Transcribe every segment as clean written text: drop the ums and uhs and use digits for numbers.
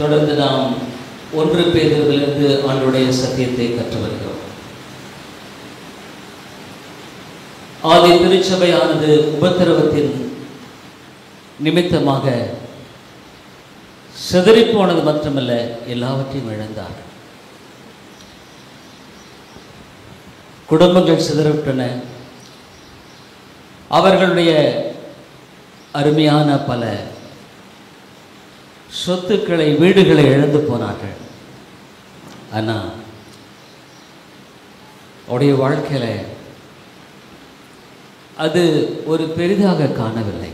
தொடர்ந்து நாம் 1 பேதுருவிலிருந்து ஆண்டவருடைய சத்தியத்தை கற்று வருகிறோம். ஆதி திருச்சபையானது உபத்திரவத்தின் நிமித்தமாக சிதறிப்போனது மட்டுமல்ல, எல்லாவற்றையும் இழந்தார். குடும்பங்கள் சிதறிவிட்டன. அவர்களுடைய அருமையான பல சொத்துக்களை, வீடுகளை இழந்து போனார்கள். ஆனால் அவருடைய வாழ்க்கையில் அது ஒரு பெரிதாக காணவில்லை.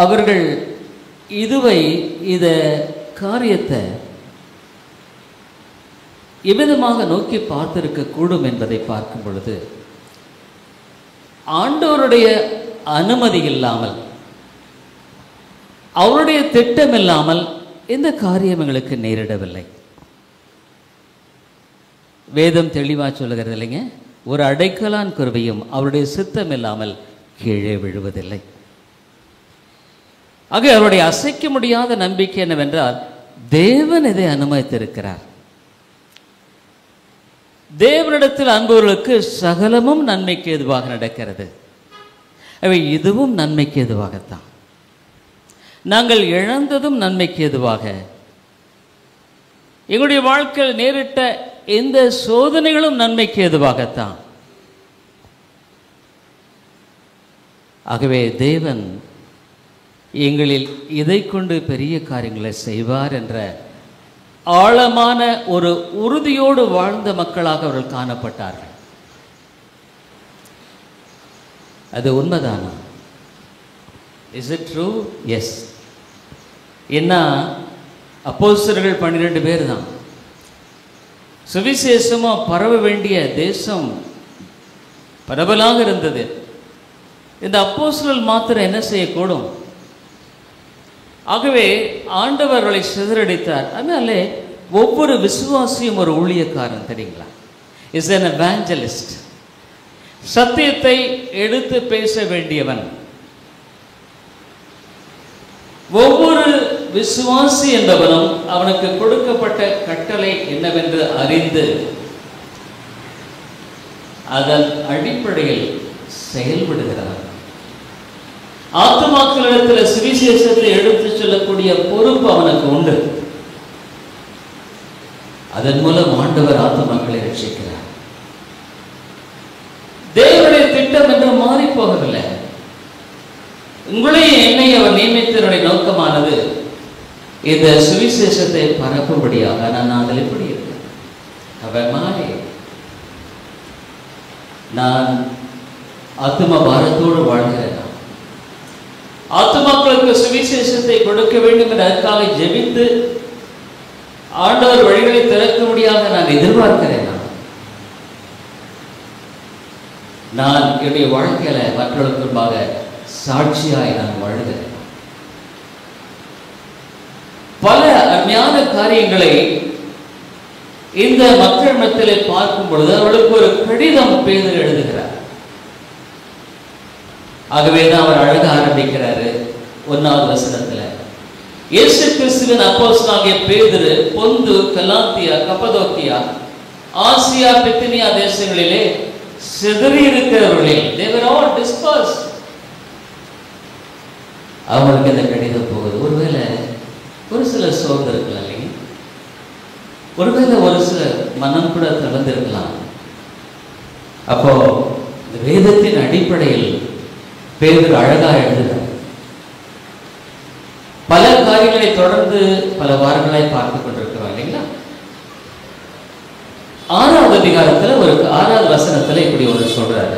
அவர்கள் இந்த காரியத்தை எவ்விதமாக நோக்கி பார்த்திருக்க கூடும் என்பதை பார்க்கும் பொழுது, ஆண்டவருடைய அனுமதி இல்லாமல், அவருடைய திட்டம் இல்லாமல் இந்த காரியம் எங்களுக்கு நேரிடவில்லை. வேதம் தெளிவாக சொல்லுகிறது இல்லைங்க, ஒரு அடைக்கலான் குருவியும் அவருடைய சித்தம் இல்லாமல் கீழே விழுவதில்லை. ஆக அவருடைய அசைக்க முடியாத நம்பிக்கை என்னவென்றால், தேவன் இதை அனுமதித்திருக்கிறார். தேவனிடத்தில் அன்பவர்களுக்கு சகலமும் நன்மைக்கு எதுவாக நடக்கிறது. அவை இதுவும் நன்மைக்கு எதுவாகத்தான். நாங்கள் இழந்ததும் நன்மைக்கு எதுவாக, எங்களுடைய வாழ்க்கையில் நேரிட்ட எந்த சோதனைகளும் நன்மைக்கு எதுவாகத்தான். ஆகவே தேவன் எங்களில் இதை கொண்டு பெரிய காரியங்களை செய்வார் என்ற ஆழமான ஒரு உறுதியோடு வாழ்ந்த மக்களாக அவர்கள் காணப்பட்டார்கள். அது உண்மைதானா? Is it true? எஸ். என்ன, அப்போஸ்தலர்கள் 12 பேர் தான். சுவிசேஷமாக பரவ வேண்டிய தேசம் பரவலாக இருந்தது. இந்த அப்போஸ்தலர்கள் மாத்திரம் என்ன செய்யக்கூடும்? ஆகவே ஆண்டவர்களை சிதறடித்தார். அதனால ஒவ்வொரு விசுவாசியும் ஒரு ஊழியக்காரன், தெரியுங்களா? Is an evangelist. சத்தியத்தை எடுத்து பேச வேண்டியவன். ஒவ்வொரு விசுவாசி என்பவனும் அவனுக்கு கொடுக்கப்பட்ட கட்டளை என்னவென்று அறிந்து அதன் அடிப்படையில் செயல்படுகிறார். ஆத்துமாக்களிடத்தில் சுவிசேஷத்தை எடுத்து சொல்லக்கூடிய பொறுப்பு அவனுக்கு உண்டு. அதன் மூலம் ஆண்டவர் ஆத்துமாக்களை ரட்சிக்கிறார். தேவனுடைய திட்டம் என்று மாறி போகவில்லை. உங்களையும் என்னை அவர் நியமித்தனுடைய நோக்கமானது இந்த சுவிசேஷத்தை பரப்பும்படியாக. நான் அதில் எப்படி இருக்கேன்? அவர் மாறி நான் ஆத்தும பாரத்தோடு வாழ்கிறேன். ஆத்துமாக்களுக்கு சுவிசேஷத்தை கொடுக்க வேண்டும் என்று அதற்காக ஜெபித்து ஆண்டவர் வழிகளை திறக்க முடியாத நான் எதிர்பார்க்கிறேன். நான் என்னுடைய வாழ்க்கையில மற்றவர்களுக்கு முன்பாக சாட்சியாய் நான் வாழ்கிறேன். பல அருமையான காரியங்களை இந்த மக்கள் மத்தியிலே பார்க்கும் பொழுது அவளுக்கு ஒரு கடிதம் பேதுரு எழுதுகிறார். ஆகவேதான் அவர் அழக ஆரம்பிக்கிறாரு 1வது வசனத்துல. இயேசு கிறிஸ்துவின் அப்போஸ்தலனாகிய பேதுரு பொந்து, கலாத்தியா, கப்பதோக்கியா, ஆசியா, பித்தினியா தேசங்களிலே சிதறி இருக்கிறவர்களே, they were all dispersed. அவங்களுக்கு இந்த கடிதம் போகுது. ஒருவேளை ஒரு சில சோர்ந்து இருக்கலாம் இல்லைங்க, ஒருவேளை ஒரு சில மனம் கூட தளர்ந்திருக்கலாம். அப்போ இந்த வேதத்தின் அடிப்படையில் பேதுரு அழகா எழுதுகிறார். பல காரியங்களை தொடர்ந்து பல வாரங்களாய் பார்த்துக் கொண்டிருக்கிறோம் இல்லைங்களா? 6வது அதிகாரத்துல ஒரு 6வது வசனத்துல இப்படி ஒரு சொல்றாரு.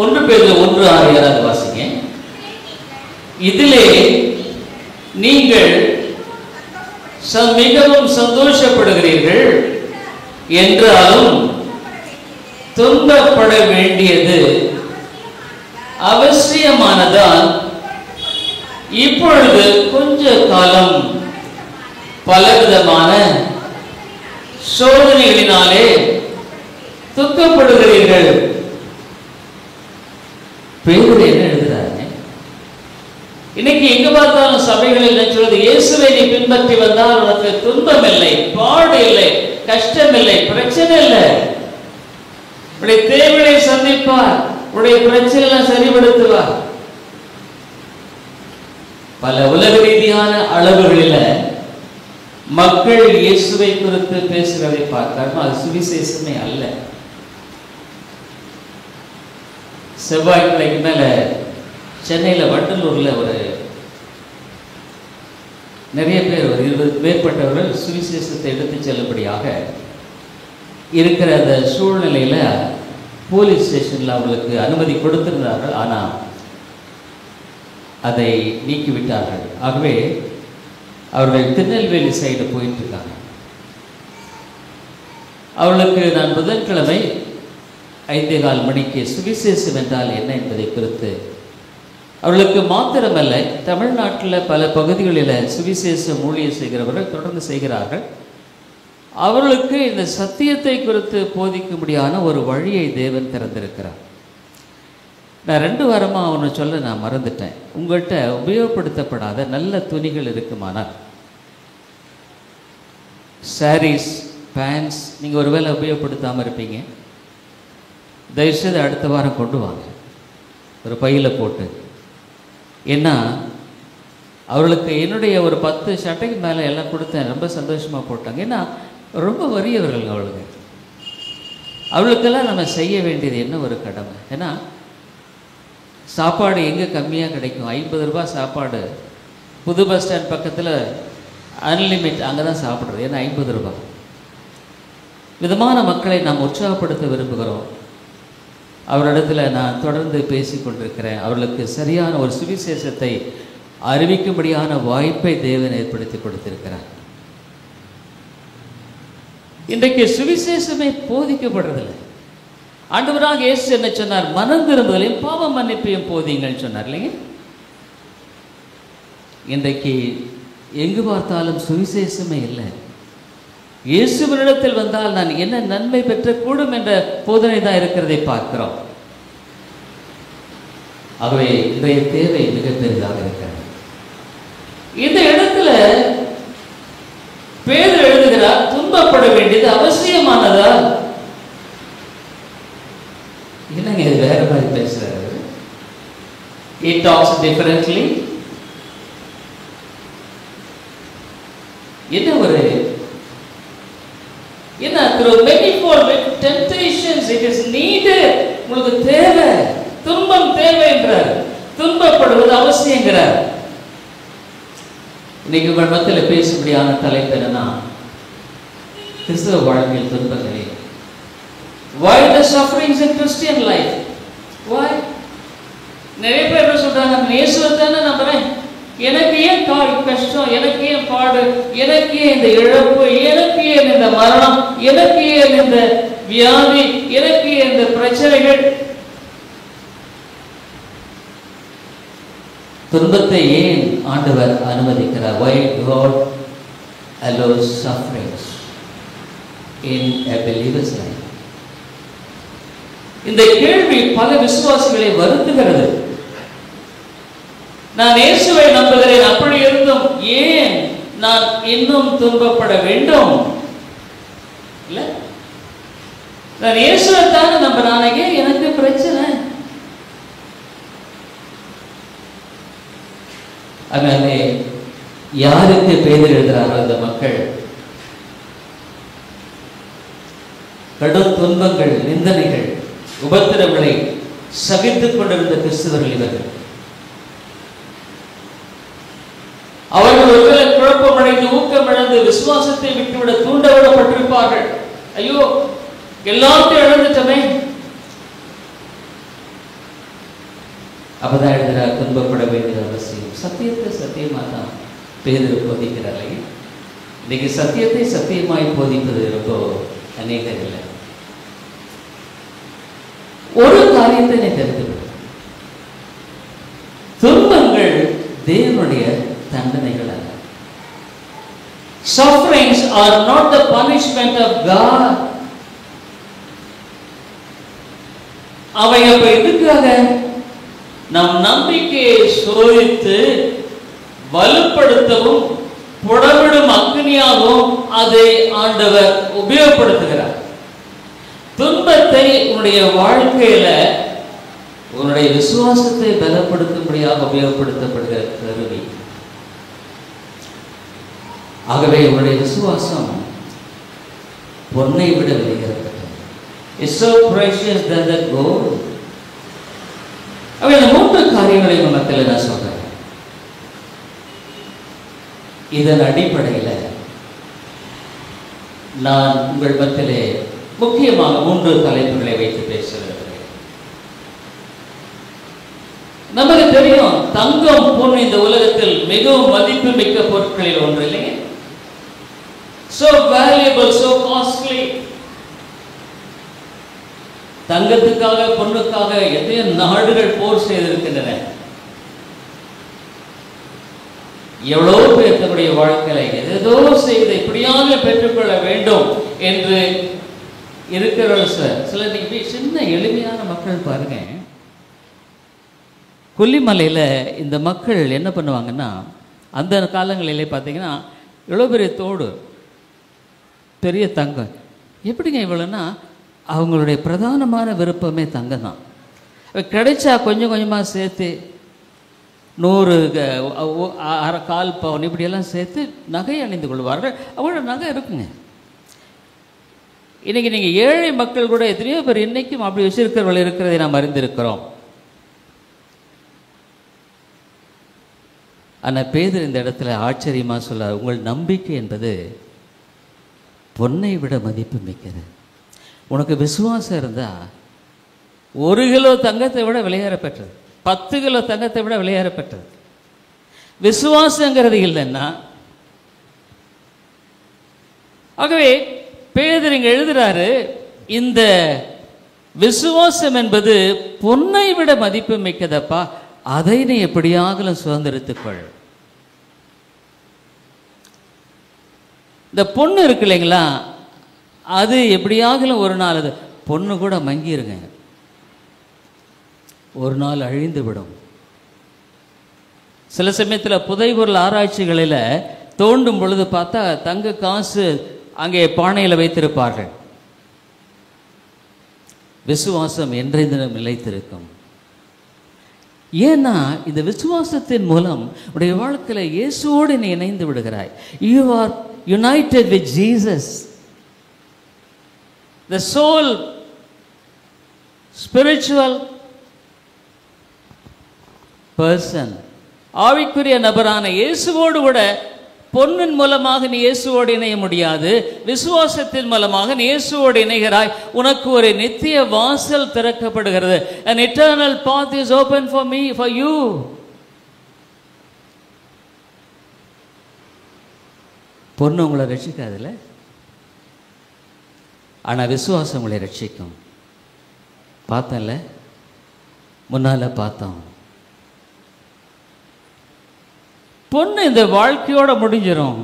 1 பேதுரு 1:6 வாசிங்க. இதிலே நீங்கள் மிகவும் சந்தோஷப்படுகிறீர்கள், என்றாலும் துன்பப்பட வேண்டியது அவசியமானதால் இப்பொழுது கொஞ்ச காலம் பலவிதமான சோதனைகளினாலே துக்கப்படுகிறீர்கள். பேதுரு என்ன எழுதுறாரு? இன்னைக்கு எங்க பார்த்தாலும் சபைகளில் என்ன சொல்றது? இயேசுவை நீ பின்பற்றி வந்தால் உனக்கு துன்பம் இல்லை, பாடு இல்லை, கஷ்டம் இல்லை, பிரச்சனை இல்லை. உடைய தேவையை சந்திப்பார், உடைய பிரச்சனைகளை சரிபடுத்துவார். பல உலக ரீதியான அளவுகளில் மக்கள் இயேசுவை குறித்து பேசுகிறதை பார்த்தாலும் அது சுவிசேஷமே அல்ல. செவ்வாய்க்கிழமைக்கு மேல சென்னையில் வண்டலூரில் நிறைய பேர் 20 மேற்பட்டவர்கள் சுவிசேஷத்தை எடுத்து செல்லும்படியாக இருக்கிற அந்த சூழ்நிலையில் போலீஸ் ஸ்டேஷனில் அவர்களுக்கு அனுமதி கொடுத்திருந்தார்கள். ஆனால் அதை நீக்கிவிட்டார்கள். ஆகவே அவர்கள் திருநெல்வேலி சைடு போயிட்டு இருக்காங்க. அவர்களுக்கு நான் புதன்கிழமை 5:15 மணிக்கு சுவிசேஷம் என்றால் என்ன என்பதை குறித்து அவர்களுக்கு மாத்திரமல்ல, தமிழ்நாட்டில் பல பகுதிகளில் சுவிசேஷ ஊழியம் செய்கிறவர்கள் தொடர்ந்து செய்கிறார்கள். அவர்களுக்கு இந்த சத்தியத்தை குறித்து போதிக்கும்படியான ஒரு வழியை தேவன் திறந்திருக்கிறார். நான் 2 வாரமாக ஒன்று சொல்ல நான் மறந்துட்டேன். உங்கள்கிட்ட உபயோகப்படுத்தப்படாத நல்ல துணிகள் இருக்குமானால், சாரீஸ், பேண்ட்ஸ் நீங்கள் ஒருவேளை உபயோகப்படுத்தாமல் இருப்பீங்க, தயவுசெய்து அடுத்த வாரம் கொண்டு வாங்க, ஒரு பையில் போட்டு. ஏன்னா அவர்களுக்கு என்னுடைய ஒரு 10 சட்டைக்கு மேலே எல்லாம் கொடுத்தேன், ரொம்ப சந்தோஷமாக போட்டாங்க. ஏன்னா ரொம்ப வறியவர்கள் அவளுக்கெல்லாம் நம்ம செய்ய வேண்டியது என்ன ஒரு கடமை. ஏன்னா சாப்பாடு எங்கே கம்மியாக கிடைக்கும்? 50 ரூபாய் சாப்பாடு புது பஸ் ஸ்டாண்ட் பக்கத்தில் அன்லிமிட், அங்கே தான் சாப்பிட்றது. ஏன்னா 50 ரூபாய். விதமான மக்களை நாம் உற்சாகப்படுத்த விரும்புகிறோம். அவரிடத்தில் நான் தொடர்ந்து பேசி கொண்டிருக்கிறேன். அவர்களுக்கு சரியான ஒரு சுவிசேஷத்தை அறிவிக்கும்படியான வாய்ப்பை தேவன் ஏற்படுத்தி கொடுத்திருக்கிறார். இன்றைக்கு சுவிசேஷமே போதிக்கப்படுறதில்லை. ஆண்டவராக இயேசு என்ன சொன்னார்? மனம் திரும்புதலையும் பாவ மன்னிப்பையும் போதிங்கள் சொன்னார் இல்லைங்க. இன்றைக்கு எங்கு பார்த்தாலும் சுவிசேஷமே இல்லை. இயேசுவினிடத்தில் வந்தால் நான் என்ன நன்மை பெற்றக்கூடும் என்ற போதனை தான் இருக்கிறதை பார்க்கிறோம். ஆகவே இன்றைய தேவை மிக பெரிதாக இருக்கிறது. இந்த இடத்துல பேதுரு எழுதுகிறார், துன்பப்பட வேண்டியது அவசியமானதா? என்னங்க இது வேற மாதிரி பேசுறாரு? He talks differently. என்ன through manifold temptations it is needed. உங்களுக்கு தேவை, துன்பம் தேவை என்றார், துன்பப்படுவது அவசியங்கிறார். இன்னைக்கு உங்கள் மத்தியில் பேசும்படியான தலைப்பு என்னன்னா, கிறிஸ்தவ வாழ்க்கையில் துன்பங்களே. Why the sufferings in Christian life? Why? நிறைய பேர் என்ன சொல்றாங்க? இயேசுவை தானே நம்புறேன், எனக்கு ஏன் கஷ்டம், எனக்கு ஏன் பாடு, எனக்கு ஏன் இந்த இழப்பு, எனக்கு ஏன் இந்த மரணம், எனக்கு ஏன் இந்த வியாதி, எனக்கு ஏன் இந்த பிரச்சனைகள்? துன்பத்தை ஏன் ஆண்டவர் அனுமதிக்கிறார்? Why God allows sufferings in a believer's life? இந்த கேள்வி பல விசுவாசிகளை வருத்துகிறது. நான் இயேசுவை நம்புகிறேன், அப்படி இருந்தும் ஏன் நான் இன்னும் துன்பப்பட வேண்டும்? இல்ல, நான் இயேசுவை தானே நம்பினானே, எனக்கு பிரச்சனை. அதனால யாருக்கு பேதர் எழுதுகிறாரோ அந்த மக்கள் கடும் துன்பங்கள், நிந்தனைகள், உபத்திரங்களை சகித்துக் கொண்டிருந்த கிறிஸ்தவர்கள் இவர்கள். அவர்கள் ஒருவேளை குழப்பமடைந்து ஊக்கமிழந்து விசுவாசத்தை விட்டுவிட தூண்டவிடப்பட்டிருப்பார்கள். ஐயோ எல்லாத்தையும் இழந்துட்டமே. அப்பதான் எழுதுகிறார், துன்பப்பட வேண்டியது அவசியம். சத்தியத்தை சத்தியமாக தான் பேதுரு போதிக்கிறார். இன்னைக்கு சத்தியத்தை சத்தியமாய் போதிப்பது ரொம்ப அநேகர் இல்லை. ஒரு காரியத்தை நீ தெரிந்துவிடும், துன்பங்கள் தேவனுடைய தண்டனைகள் அல்ல. Sufferings are not the punishment of God. அவை அப்ப எதுக்காக? நம் நம்பிக்கையை சோதித்து வலுப்படுத்தவும் புடவிடும் அக்னியாகவும் அதை ஆண்டவர் உபயோகப்படுத்துகிறார். துன்பத்தை உன்னுடைய வாழ்க்கையில உன்னுடைய விசுவாசத்தை பலப்படுத்தும்படியாக உபயோகப்படுத்தப்படுகிற கருவி. ஆகவே உன்னுடைய விசுவாசம் பொன்னை விட விலையேறப்பட்டது. It's so precious than the gold. இந்த 3 காரியங்களை மக்கள் நான் சொல்றேன். இதன் அடிப்படையில் நான் உங்கள் மத்தியிலே முக்கியமாக 3 தலைப்புகளை வைத்து பேசுகிறேன். நமக்கு தெரியும், தங்கம் பொன் இந்த உலகத்தில் மிகவும் மதிப்பு மிக்க பொருட்களில் ஒன்று இல்லைங்க. So valuable, so costly. தங்கத்துக்காக பொண்ணுக்காக எத்தனையோ நாடுகள் போர் செய்திருக்கின்றன. எவ்வளவு பேர் தன்னுடைய வாழ்க்கையில ஏதோ செய்து எப்படியாக பெற்றுக்கொள்ள வேண்டும் என்று இருக்கிறவர்கள் சில சின்ன எளிமையான மக்கள் பாருங்க. கொல்லிமலையில் இந்த மக்கள் என்ன பண்ணுவாங்கன்னா, அந்த காலங்களிலே பார்த்தீங்கன்னா இவ்வளோ பெரிய தோடு, பெரிய தங்கம். எப்படிங்க இவ்வளோன்னா, அவங்களுடைய பிரதானமான விருப்பமே தங்கம் தான். கிடைச்சா கொஞ்சம் கொஞ்சமாக சேர்த்து 100 1/4 பவுன் இப்படியெல்லாம் சேர்த்து நகை அணிந்து கொள்வார்கள். அவங்களோட நகை இருக்குங்க. இன்றைக்கி நீங்கள் ஏழை மக்கள் கூட எத்தனையோ பேர் இன்றைக்கும் அப்படி வச்சிருக்கிறவர்கள் இருக்கிறதை நாம் அறிந்திருக்கிறோம். ஆனால் பேதுரு இந்த இடத்துல ஆச்சரியமாக சொல்றார், உங்கள் நம்பிக்கை என்பது பொன்னை விட மதிப்பு மிக்கது. உனக்கு விசுவாசம் இருந்தால் 1 கிலோ தங்கத்தை விட விலையேறப்பெற்றது, 10 கிலோ தங்கத்தை விட விலையேறப்பெற்றது. விசுவாசங்கிறது இல்லைன்னா, ஆகவே பேதுரு இங்கே எழுதுறாரு, இந்த விசுவாசம் என்பது பொன்னை விட மதிப்பு மிக்கதப்பா, அதை நீ எப்படியாகலும் சுதந்திரித்துக்கொள். இந்த பொண்ணு இருக்கு இல்லைங்களா, அது எப்படியாகலும் ஒரு நாள், அது பொண்ணு கூட மங்கிருங்க, ஒரு நாள் அழிந்து விடும். சில சமயத்தில் புதைபொருள் ஆராய்ச்சிகளில் தோண்டும் பொழுது பார்த்தா தங்க காசு அங்கே பானையில் வைத்திருப்பார்கள். விசுவாசம் என்றென்றும் நிலைத்திருக்கும். ஏன்னா இந்த விசுவாசத்தின் மூலம் உடைய வாழ்க்கையில் இயேசுவோடு நீ இணைந்து விடுகிறாய். You are united with Jesus. The soul spiritual person, ஆவிக்குரிய நபரான இயேசுவோடு கூட பொன்னின் மூலமாக நீ இயேசுவோடு இணைய முடியாது. விசுவாசத்தின் மூலமாக நீ இயேசுவோடு இணைகிறாய். உனக்கு ஒரு நித்திய வாசல் திறக்கப்படுகிறது. An eternal path is open for me, for you. பொண்ணு உங்களை ரட்சிக்காதுல்ல, ஆனால் விசுவாசம் உங்களை ரட்சிக்கும். பார்த்தல, முன்னால பார்த்தோம். பொண்ணு இந்த வாழ்க்கையோட முடிஞ்சிடும்.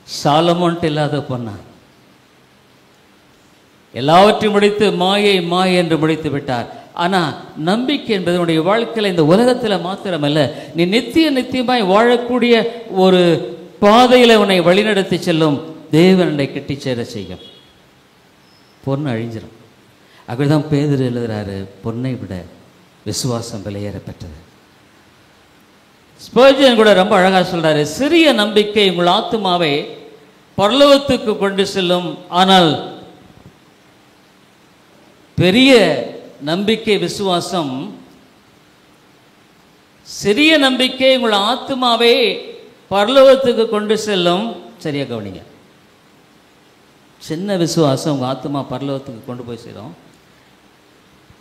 சாலமோன்ட்டு இல்லாத பொண்ணா, எல்லாவற்றையும் முடித்து மாயை மாயை என்று முடித்து விட்டார். ஆனால் நம்பிக்கை என்பது உன்னுடைய வாழ்க்கையில் இந்த உலகத்தில் மாத்திரமல்ல, நீ நித்தியமாய் வாழக்கூடிய ஒரு பாதையில் உன்னை வழிநடத்தி செல்லும் தேவனை கட்டி சேர செய்யும். பொண்ணு அழிஞ்சிடும். அப்படிதான் பேதுரு எழுதுறாரு, பொன்னை விட விசுவாசம் விலையேறப்பட்டது. ஸ்பர்ஜன் கூட ரொம்ப அழகாக சொல்றாரு, சிறிய நம்பிக்கை உங்கள் ஆத்துமாவை பரலோகத்துக்கு கொண்டு செல்லும், ஆனால் பெரிய நம்பிக்கை விசுவாசம், சிறிய நம்பிக்கை உங்கள் ஆத்துமாவை பரலோகத்துக்கு கொண்டு செல்லும். சரியா கவனிங்க, சின்ன விசுவாசம் உங்கள் ஆத்துமா பரலோகத்துக்கு கொண்டு போய் சேரும்.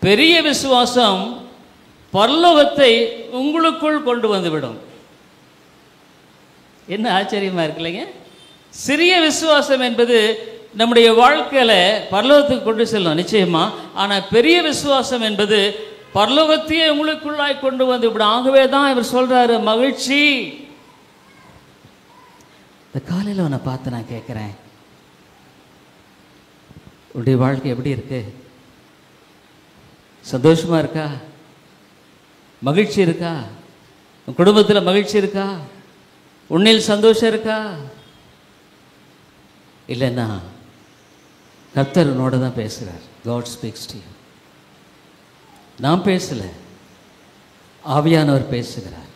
பெரிய விசுவாசம் பரலோகத்தை உங்களுக்குள் கொண்டு வந்துவிடும். என்ன ஆச்சரியமா இருக்கு இல்லைங்க? சிறிய விசுவாசம் என்பது நம்முடைய வாழ்க்கையில பரலோகத்துக்கு கொண்டு செல்லும் நிச்சயமா. ஆனால் பெரிய விசுவாசம் என்பது பரலோகத்தையே உங்களுக்குள்ளாய் கொண்டு வந்து விடும். ஆகவே தான் இவர் சொல்றாரு, மகிழ்ச்சி. இந்த காலையில் உன்னை பார்த்து நான் கேட்குறேன், உன்னுடைய வாழ்க்கை எப்படி இருக்கு? சந்தோஷமா இருக்கா? மகிழ்ச்சி இருக்கா? உன் குடும்பத்தில் மகிழ்ச்சி இருக்கா? உன்னில் சந்தோஷம் இருக்கா? இல்லைன்னா கர்த்தர் உன்னோட தான் பேசுகிறார். God speaks to you. நான் பேசலை, ஆவியானவர் பேசுகிறார்.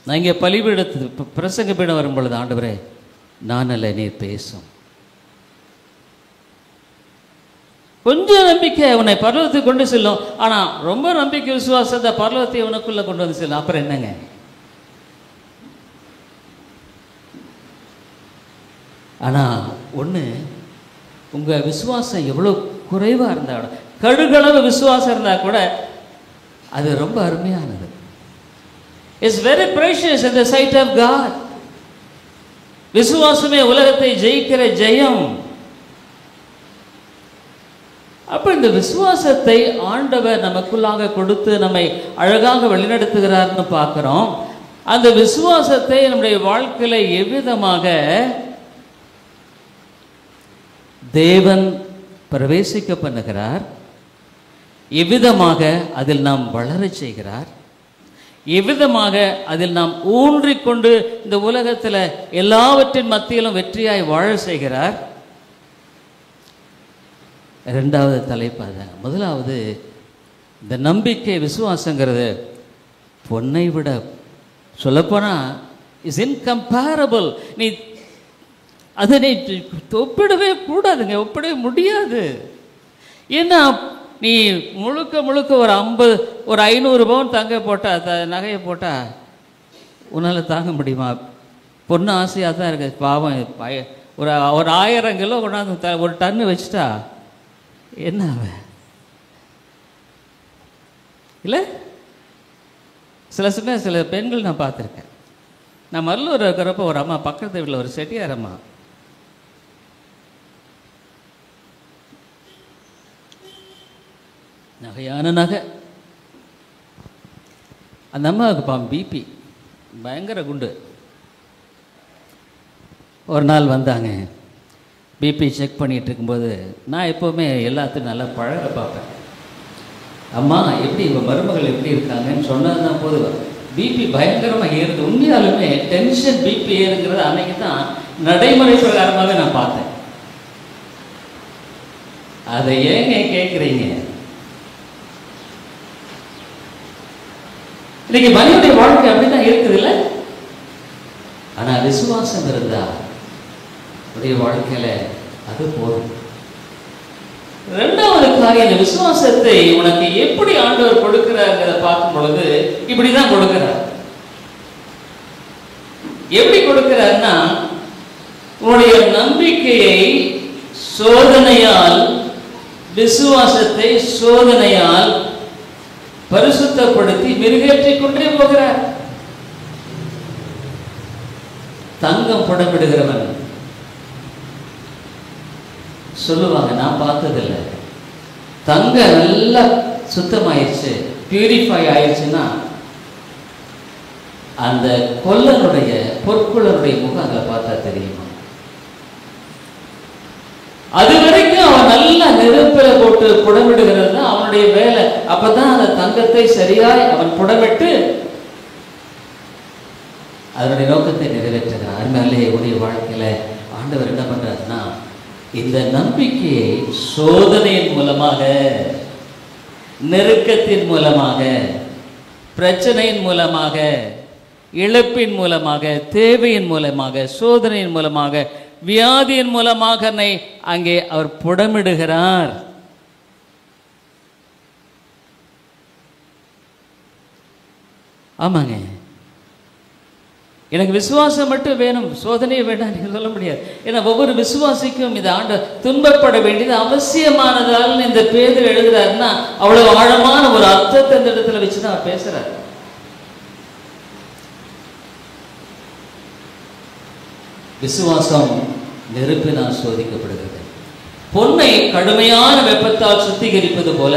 நான் இங்கே பலிபீடத்து பிரசங்க பீடம் வரும் பொழுது, ஆண்டவரே நான் அல்ல, நீர் பேசும். கொஞ்சம் நம்பிக்கை உன்னை பரலோகத்துக்கு கொண்டு செல்லும். ஆனால் ரொம்ப நம்பிக்கை விசுவாசத்தை பரலோகத்தை உனக்குள்ளே கொண்டு வந்து செல்லும். அப்புறம் என்னங்க? ஆனால் ஒன்று, உங்கள் விசுவாசம் எவ்வளோ குறைவாக இருந்தால், கடுகளவு விசுவாசம் இருந்தால் கூட அது ரொம்ப அருமையானது. It's very precious in the sight of God. விசுவாசமே உலகத்தை ஜெயிக்கிற ஜெயம். அப்போ இந்த விசுவாசத்தை ஆண்டவர் நமக்குள்ளாக கொடுத்து நம்மை அழகாக வழிநடத்துகிறார்னு பார்க்குறோம். அந்த விசுவாசத்தை நம்முடைய வாழ்க்கையில் எவ்விதமாக தேவன் பிரவேசிக்க பண்ணுகிறார், எவ்விதமாக அதில் நாம் வளர செய்கிறார், எவ்விதமாக அதில் நாம் ஊன்றிக்கொண்டு இந்த உலகத்தில் எல்லாவற்றின் மத்தியிலும் வெற்றியாய் வாழ செய்கிறார். ரெண்டாவது தலைப்பு அதான். முதலாவது, இந்த நம்பிக்கை விசுவாசங்கிறது பொன்னை விட சொல்லப்போனால் இஸ் இன்கம்பேரபிள். நீ அதனை ஒப்பிடவே கூடாதுங்க, ஒப்பிடவே முடியாது. ஏன்னா நீ முழுக்க முழுக்க ஒரு 500 பவுன் தங்க போட்டால், நகையை போட்டால் உன்னால் தாங்க முடியுமா? பொண்ணு ஆசையாக தான் இருக்குது. பாவம், ஒரு 1000 கிலோ கொண்டாந்து ஒரு டன்னு வச்சுட்டா என்ன அவன் இல்லை? சில சமயம் சில பெண்கள் நான் பார்த்துருக்கேன். நான் மல்லூர் இருக்கிறப்ப ஒரு அம்மா, பக்கத்து வீட்டில் ஒரு செட்டியார் அம்மா, நகையான நகை. அந்த அம்மாவுக்கு பிபி பயங்கர குண்டு. ஒரு நாள் வந்தாங்க, பிபி செக் பண்ணிகிட்டு இருக்கும்போது நான் எப்போவுமே எல்லாத்தையும் நல்லா பழக பார்ப்பேன். அம்மா எப்படி உங்கள் மருமகள் எப்படி இருக்காங்கன்னு சொன்னது தான் போதும். பிபி பயங்கரமாக ஏறுது. உண்மையாலுமே டென்ஷன் பிபி ஏறுங்கிறது அன்னைக்கு தான் நடைமுறை பிரகாரமாகவே நான் பார்த்தேன். அதை ஏங்க கேட்குறீங்க? இன்னைக்கு மனிதனுடைய வாழ்க்கை அப்படிதான் இருக்குது இல்லை? ஆனால் விசுவாசம் இருந்தா உடைய வாழ்க்கையில அது போதும். ரெண்டாவது காரியம், இந்த விசுவாசத்தை உனக்கு எப்படி ஆண்டவர் கொடுக்கிறார்கிறத பார்க்கும் பொழுது இப்படிதான் கொடுக்கிறார். எப்படி கொடுக்கிறார்னா, உன்னுடைய நம்பிக்கையை சோதனையால், விசுவாசத்தை சோதனையால் பரிசுத்தப்படுத்தி மெருகேற்றிக் கொண்டே போகிறார். தங்கம் புடமிடுகிறவன் சொல்லுவாங்க, நான் பார்த்ததில்லை, தங்கம் நல்லா சுத்தமாயிடுச்சு, பியூரிஃபை ஆயிடுச்சுன்னா அந்த கொல்லனுடைய பொற்கொள்ளனுடைய முகம் அங்கே பார்த்தா தெரியுமா? அது வரைக்கும் அவன் நல்லா நெருப்பில் போட்டு புடமிடுகிறது தான் அவனுடைய வேலை. அப்பதான் அந்த தங்கத்தை சரியாய் அவன் புடமிட்டு அதனுடைய நோக்கத்தை நிறைவேற்றுகிறான். அதனாலே உடைய வாழ்க்கையில ஆண்டவர் என்ன பண்றாருன்னா, இந்த நம்பிக்கையை சோதனையின் மூலமாக, நெருக்கத்தின் மூலமாக, பிரச்சனையின் மூலமாக, இழப்பின் மூலமாக, தேவையின் மூலமாக, சோதனையின் மூலமாக, வியாதியின் மூலமாக அங்கே அவர் புடமிடுகிறார். ஆமாங்க, எனக்கு விசுவாசம் மட்டும் வேணும், சோதனையை வேண்டாம் நீங்க சொல்ல முடியாது. ஏன்னா ஒவ்வொரு விசுவாசிக்கும் இது ஆண்டு துன்பப்பட வேண்டியது அவசியமானதால் இந்த பேதுரு எழுதுறாருன்னா அவ்வளவு ஆழமான ஒரு அர்த்தத்தை இந்த இடத்துல வச்சுதான் அவர் பேசுறார். விசுவாசம் நெருப்பினால் சோதிக்கப்படுகிறது. பொன்னை கடுமையான வெப்பத்தால் சுத்திகரிப்பது போல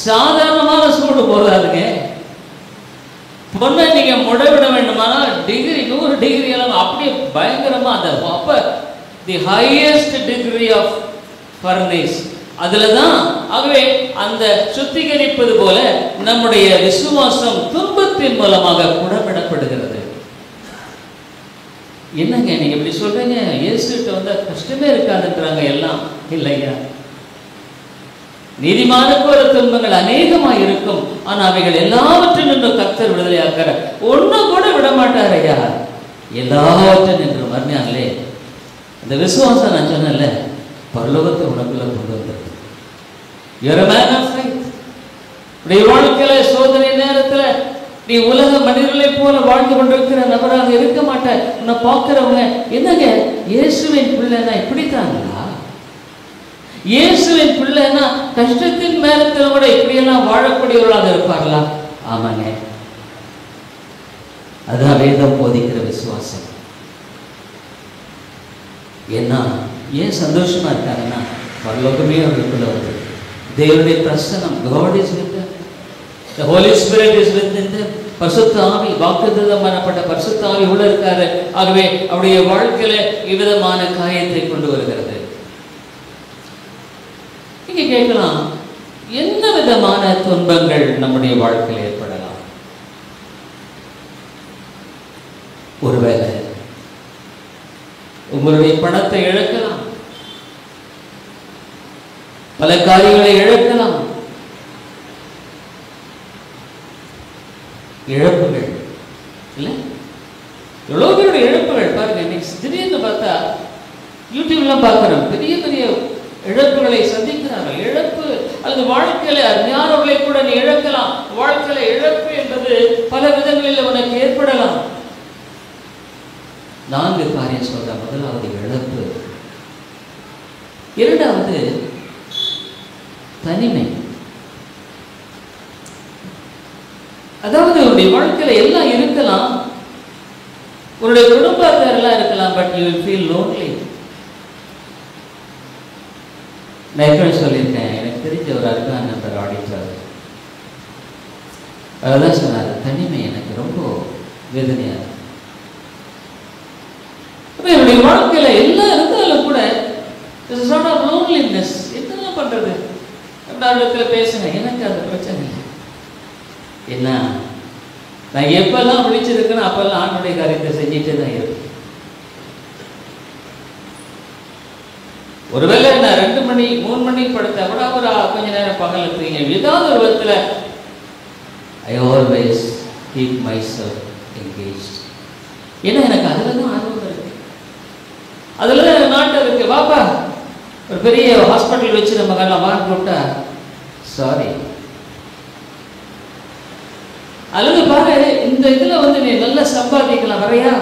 சாதாரணமான சூடு போதாதுங்க. பொண்ணை நீங்க முடவிட வேண்டுமானால் டிகிரி 100 டிகிரி எல்லாம் அப்படியே பயங்கரமா அந்த அப்ப the highest degree of furnace அதுலதான். ஆகவே அந்த சுத்திகரிப்பது போல நம்முடைய விசுவாசம் துன்பத்தின் மூலமாக குணமிடப்படுகிறது. என்னங்க நீங்க இப்படி சொல்றீங்க, இயேசுகிட்ட வந்தா கஷ்டமே இருக்காதுன்றாங்க எல்லாம். இல்லையா, நீதிமானுக்கு ஒரு துன்பங்கள் அநேகமாக இருக்கும், ஆனா அவைகள் எல்லாவற்றிலும் கர்த்தர் விடுதலையாக்கிற ஒண்ணு கூட விட மாட்டார் ஐயா, எல்லாவற்றும் என்று மறுமையாங்களே. இந்த விசுவாசம் நான் சொன்னேன்ல, பரலோகத்தை உனக்குள்ள கொண்டு வந்தது. You're a man of faith. உடைய வாழ்க்கையில சோதனை நேரத்துல நீ உலக மனிதர்களை போல வாழ்ந்து கொண்டிருக்கிற நபராக இருக்க மாட்டாய். உன்னை பார்க்கிறவங்க என்னங்க இயேசுவின் பிள்ளைன்னா இப்படித்தாங்களா, இயேசுவின் பிள்ளைன்னா கஷ்டத்தின் மேலத்தில் கூட இப்படியெல்லாம் வாழக்கூடியவர்களாக இருப்பார்களா? ஆமாங்க, அதான் வேதம் போதிக்கிற விசுவாசம். ஏன்னா ஏன் சந்தோஷமா இருக்காங்கன்னா, பரலோகமே அவர்களுக்குள்ள வருது. தேவனுடைய பிரசன்னம், God is with them. The Holy Spirit is with them. பரிசுத்த ஆவி, வாக்குத்தத்தம் பண்ணப்பட்ட பரிசுத்த ஆவி உள்ள இருக்காரு. ஆகவே அவருடைய வாழ்க்கையில இவ்விதமான காயத்தை கொண்டு வருகிறது. நீங்க கேட்கலாம், என்ன விதமான துன்பங்கள் நம்முடைய வாழ்க்கையில் ஏற்படலாம்? ஒருவேளை உங்களுடைய பணத்தை இழக்கலாம், பல காரியங்களை இழக்கலாம். இழப்புகள் இல்லை, எவ்வளோ பேருடைய இழப்புகள் பாருங்க. இன்னைக்கு திடீர்னு பார்த்தா யூடியூப்லாம் பார்க்குறோம், பெரிய பெரிய இழப்புகளை சந்திக்கிறார்கள். இழப்பு அல்லது வாழ்க்கையில அஞ்ஞானங்களை கூட நீ இழக்கலாம். வாழ்க்கையில இழப்பு என்பது பல விதங்களில் உனக்கு ஏற்படலாம். 4 காரியம் சொல்ற. முதலாவது இழப்பு, இரண்டாவது தனிமை. அதாவது உன்னுடைய வாழ்க்கையில எல்லாம் இருக்கலாம், உன்னுடைய குடும்பத்தாரெல்லாம் இருக்கலாம், but you will feel lonely. நான் எப்படி சொல்லியிருக்கேன், எனக்கு தெரிஞ்ச ஒரு அருமையான நண்பர் ஆடிட்டார், அதான் சொன்னார், தனிமை எனக்கு ரொம்ப வேதனையா இருக்கு. என்னுடைய வாழ்க்கையில எல்லாம் இருந்தாலும் கூட லோன்லினஸ். என்ன பண்றது? இடத்துல பேசுங்க, எனக்கு அந்த பிரச்சனை இல்லை. என்ன, நான் எப்பெல்லாம் விழிச்சிருக்கேன்னு அப்பெல்லாம் ஆண்டுடைய காரியத்தை செஞ்சுட்டே தான் இருப்பேன். ஒருவேளை நான் 2 மணி 3 மணி படுத்த விட ஒரு கொஞ்ச நேரம் பகல் இருக்கீங்க, ஏதாவது ஒரு விதத்துல I always keep my self engaged. ஏன்னா எனக்கு அதுல தான் ஆர்வம் இருக்கு, அதுல தான் நாட்டம் இருக்கு. பாப்பா ஒரு பெரிய ஹாஸ்பிட்டல் வச்சு நம்ம எல்லாம் வாங்க கூப்பிட்டா சாரி, அல்லது பாரு இந்த இதுல வந்து நீ நல்லா சம்பாதிக்கலாம் வரையா,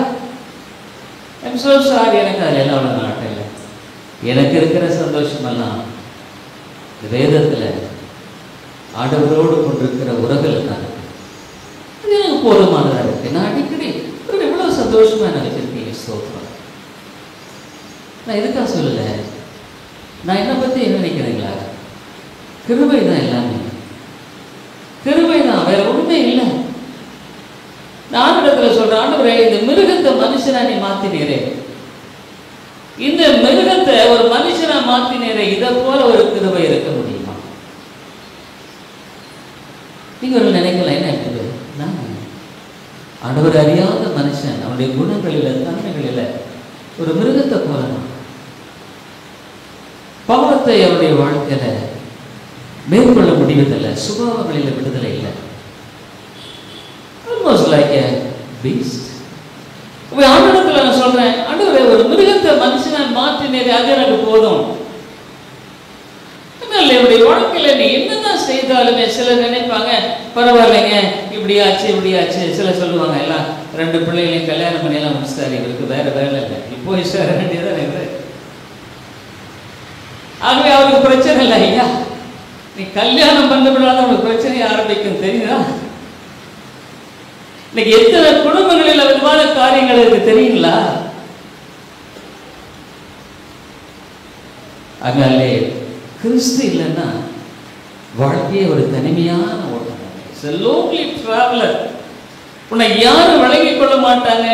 ஐம் சோ சாரி, எனக்கு அதுல எல்லாம் அவ்வளவு நாட்டம் இல்லை. எனக்கு இருக்கிற சந்தோஷமெல்லாம் வேதத்துல ஆண்டவரோடு கொண்டிருக்கிற உறவுல தான் அது எனக்கு போதுமானதா இருக்கு. நான் அடிக்கடி எவ்வளவு சந்தோஷமா நினைச்சிருக்கீங்க. ஸ்தோத்திரம். நான் எதுக்காக சொல்லல, நான் என்னை பத்தி என்ன நினைக்கிறீங்களா? கிருபை தான் எல்லாமே, கிருபை தான், வேற ஒண்ணுமே இல்லை. நான் இடத்துல சொல்றேன், ஆண்டவரே இந்த மிருகத்தை மனுஷனா நீ மாத்தினீரே, இந்த மிருகத்தை ஒரு மனுஷனா மாத்தினீரே, இதை போல ஒரு கிருபை இருக்க முடியுமா? நீங்க ஒரு நினைக்கலாம், என்ன இருக்குது, நான் ஆண்டவர் அறியாத மனுஷன், அவனுடைய குணங்களில தன்மைகளில ஒரு மிருகத்தை போலதான். பாவத்தை அவருடைய வாழ்க்கையில மேற்கொள்ள முடிவதில்லை, சுபாவங்களில் விடுதலை இல்லை. Almost like a beast. ஆண்டவரத்துல நான் சொல்றேன், ஆண்டவரே ஒரு மிருகத்தை மனுஷனா மாற்றினேன், அது எனக்கு போதும். என்னுடைய வாழ்க்கையில நீ என்னதான் செய்தாலுமே சிலர் நினைப்பாங்க, பரவாயில்லைங்க இப்படியாச்சு இப்படியாச்சு. சிலர் சொல்லுவாங்க, எல்லாம் 2 பிள்ளைகளையும் கல்யாணம் பண்ணி எல்லாம் முடிச்சிட்டாரு, இவருக்கு வேற வேலை இல்லை, இப்போ சேர வேண்டியதான் இருக்குது. ஆகவே அவருக்கு பிரச்சனை இல்லை. ஐயா நீ கல்யாணம் பண்ணப்படாத அவனுக்கு பிரச்சனையை ஆரம்பிக்கும், தெரியுதா? இன்னைக்கு எத்தனை குடும்பங்களில் விதமான காரியங்கள் இருக்கு தெரியுங்களா? அங்கே கிறிஸ்து இல்லைன்னா வாழ்க்கையே ஒரு தனிமையான ஓட்டம். உன்னை யாரும் வழங்கிக் கொள்ள மாட்டாங்க,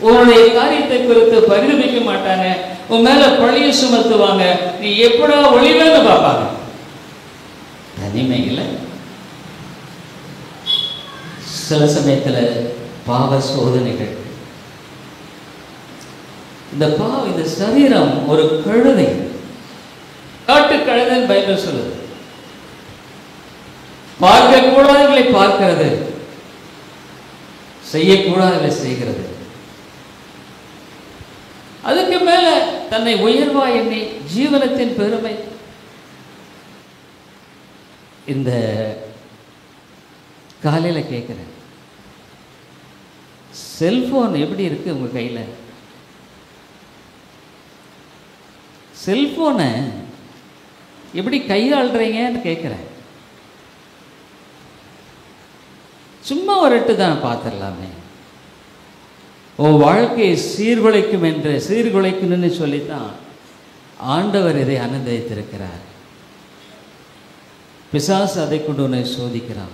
உன்னுடைய காரியத்தை குறித்து பரிதபிக்க மாட்டாங்க, உன் மேல பழிய சுமத்துவாங்க, நீ எப்படா ஒளிவேன்னு பார்ப்பாங்க. தனிமையில் சில சமயத்தில் பாவ சோதனைகள். இந்த சரீரம் ஒரு கழுதை, காட்டு கழுதைன்னு பைபிள் சொல்லுது. பார்க்க கூடாதவர்களை பார்க்கிறது, செய்யக்கூடாதவர்களை செய்கிறது. அதுக்கு மேல தன்னை உயர்வா எண்ணி ஜீவனத்தின் பெருமை. இந்த காலையில கேட்கிறேன், செல்போன் எப்படி இருக்கு உங்க கையில? செல்போனை எப்படி கையாளுறீங்கன்னு கேட்கிறேன். சும்மா ஒரு எட்டு தான் பார்த்துடலாமே. உன் வாழ்க்கையை சீர்குலைக்கணும்னு சொல்லித்தான் ஆண்டவர் இதை அனுமதித்திருக்கிறார். பிசாசு அதை கொண்டு உன்னை சோதிக்கிறான்.